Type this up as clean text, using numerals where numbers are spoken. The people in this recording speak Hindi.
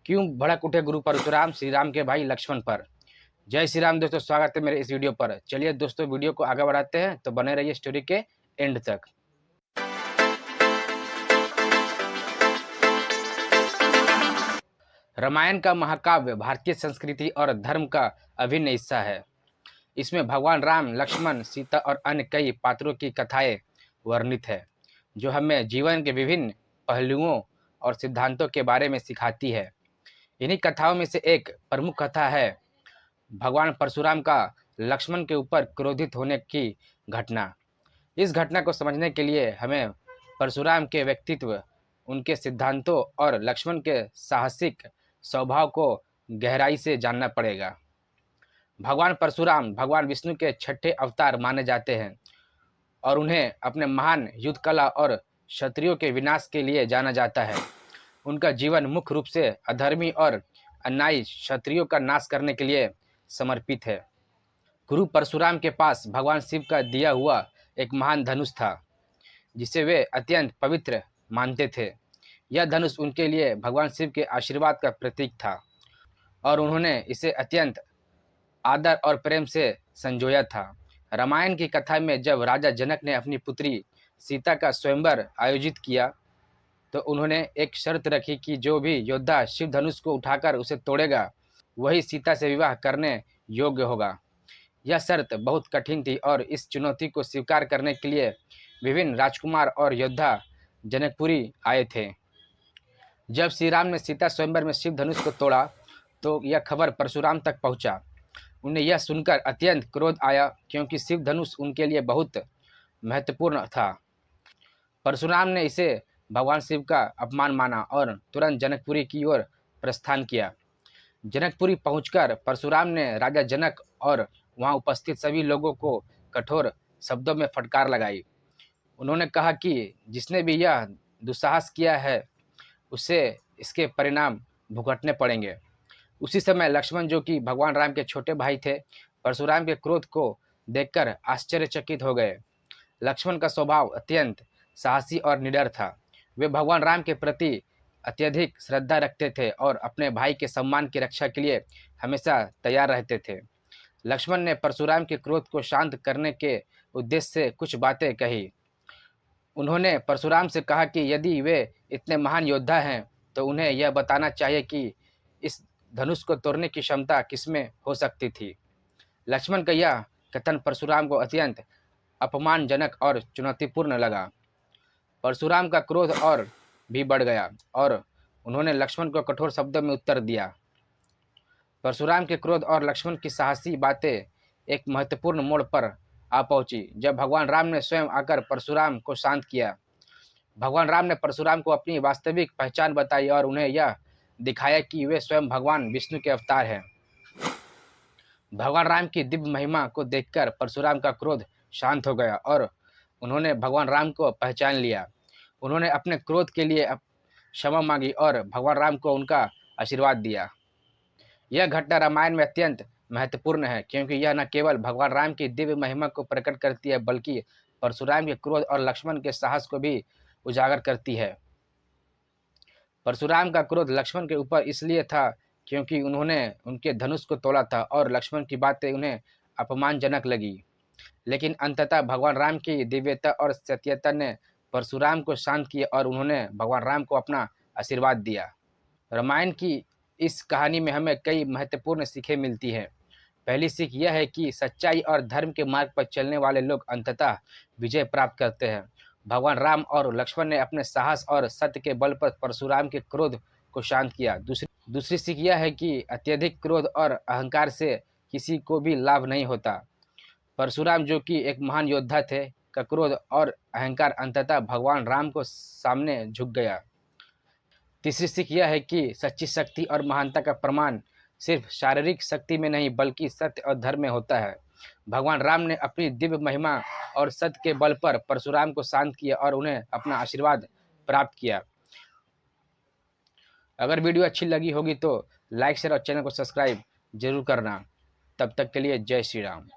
क्यों भड़क उठे गुरु परशुराम श्री राम के भाई लक्ष्मण पर। जय श्री राम दोस्तों, स्वागत है मेरे इस वीडियो पर। चलिए दोस्तों, वीडियो को आगे बढ़ाते हैं, तो बने रहिए स्टोरी के एंड तक। रामायण का महाकाव्य भारतीय संस्कृति और धर्म का अभिन्न हिस्सा है। इसमें भगवान राम, लक्ष्मण, सीता और अन्य कई पात्रों की कथाएं वर्णित है, जो हमें जीवन के विभिन्न पहलुओं और सिद्धांतों के बारे में सिखाती है। इन्हीं कथाओं में से एक प्रमुख कथा है भगवान परशुराम का लक्ष्मण के ऊपर क्रोधित होने की घटना। इस घटना को समझने के लिए हमें परशुराम के व्यक्तित्व, उनके सिद्धांतों और लक्ष्मण के साहसिक स्वभाव को गहराई से जानना पड़ेगा। भगवान परशुराम भगवान विष्णु के छठे अवतार माने जाते हैं और उन्हें अपने महान युद्ध कला और क्षत्रियों के विनाश के लिए जाना जाता है। उनका जीवन मुख्य रूप से अधर्मी और अन्यायी क्षत्रियों का नाश करने के लिए समर्पित है। गुरु परशुराम के पास भगवान शिव का दिया हुआ एक महान धनुष था, जिसे वे अत्यंत पवित्र मानते थे। यह धनुष उनके लिए भगवान शिव के आशीर्वाद का प्रतीक था और उन्होंने इसे अत्यंत आदर और प्रेम से संजोया था। रामायण की कथा में जब राजा जनक ने अपनी पुत्री सीता का स्वयंवर आयोजित किया, तो उन्होंने एक शर्त रखी कि जो भी योद्धा शिव धनुष को उठाकर उसे तोड़ेगा, वही सीता से विवाह करने योग्य होगा। यह शर्त बहुत कठिन थी और इस चुनौती को स्वीकार करने के लिए विभिन्न राजकुमार और योद्धा जनकपुरी आए थे। जब श्री राम ने सीता स्वयंवर में शिव धनुष को तोड़ा, तो यह खबर परशुराम तक पहुंचा। उन्हें यह सुनकर अत्यंत क्रोध आया, क्योंकि शिव धनुष उनके लिए बहुत महत्वपूर्ण था। परशुराम ने इसे भगवान शिव का अपमान माना और तुरंत जनकपुरी की ओर प्रस्थान किया। जनकपुरी पहुंचकर परशुराम ने राजा जनक और वहां उपस्थित सभी लोगों को कठोर शब्दों में फटकार लगाई। उन्होंने कहा कि जिसने भी यह दुस्साहस किया है, उसे इसके परिणाम भुगतने पड़ेंगे। उसी समय लक्ष्मण, जो कि भगवान राम के छोटे भाई थे, परशुराम के क्रोध को देखकर आश्चर्यचकित हो गए। लक्ष्मण का स्वभाव अत्यंत साहसी और निडर था। वे भगवान राम के प्रति अत्यधिक श्रद्धा रखते थे और अपने भाई के सम्मान की रक्षा के लिए हमेशा तैयार रहते थे। लक्ष्मण ने परशुराम के क्रोध को शांत करने के उद्देश्य से कुछ बातें कही। उन्होंने परशुराम से कहा कि यदि वे इतने महान योद्धा हैं, तो उन्हें यह बताना चाहिए कि इस धनुष को तोड़ने की क्षमता किसमें हो सकती थी। लक्ष्मण का यह कथन परशुराम को अत्यंत अपमानजनक और चुनौतीपूर्ण लगा। परशुराम का क्रोध और भी बढ़ गया और उन्होंने लक्ष्मण को कठोर शब्दों में उत्तर दिया। परशुराम के क्रोध और लक्ष्मण की साहसी बातें एक महत्वपूर्ण मोड़ पर आ पहुंची, जब भगवान राम ने स्वयं आकर परशुराम को शांत किया। भगवान राम ने परशुराम को अपनी वास्तविक पहचान बताई और उन्हें यह दिखाया कि वे स्वयं भगवान विष्णु के अवतार हैं। भगवान राम की दिव्य महिमा को देखकर परशुराम का क्रोध शांत हो गया और उन्होंने भगवान राम को पहचान लिया। उन्होंने अपने क्रोध के लिए क्षमा मांगी और भगवान राम को उनका आशीर्वाद दिया। यह घटना रामायण में अत्यंत महत्वपूर्ण है, क्योंकि यह न केवल भगवान राम की दिव्य महिमा को प्रकट करती है, बल्कि परशुराम के क्रोध और लक्ष्मण के साहस को भी उजागर करती है। परशुराम का क्रोध लक्ष्मण के ऊपर इसलिए था क्योंकि उन्होंने उनके धनुष को तोड़ा था और लक्ष्मण की बातें उन्हें अपमानजनक लगी। लेकिन अंततः भगवान राम की दिव्यता और सत्यता ने परशुराम को शांत किया और उन्होंने भगवान राम को अपना आशीर्वाद दिया। रामायण की इस कहानी में हमें कई महत्वपूर्ण सीखें मिलती हैं। पहली सीख यह है कि सच्चाई और धर्म के मार्ग पर चलने वाले लोग अंततः विजय प्राप्त करते हैं। भगवान राम और लक्ष्मण ने अपने साहस और सत्य के बल पर परशुराम के क्रोध को शांत किया। दूसरी सीख यह है कि अत्यधिक क्रोध और अहंकार से किसी को भी लाभ नहीं होता। परशुराम, जो कि एक महान योद्धा थे, का क्रोध और अहंकार अंततः भगवान राम को सामने झुक गया। तीसरी सीख यह है कि सच्ची शक्ति और महानता का प्रमाण सिर्फ शारीरिक शक्ति में नहीं, बल्कि सत्य और धर्म में होता है। भगवान राम ने अपनी दिव्य महिमा और सत्य के बल पर परशुराम को शांत किया और उन्हें अपना आशीर्वाद प्राप्त किया। अगर वीडियो अच्छी लगी होगी तो लाइक, शेयर और चैनल को सब्सक्राइब जरूर करना। तब तक के लिए जय श्री राम।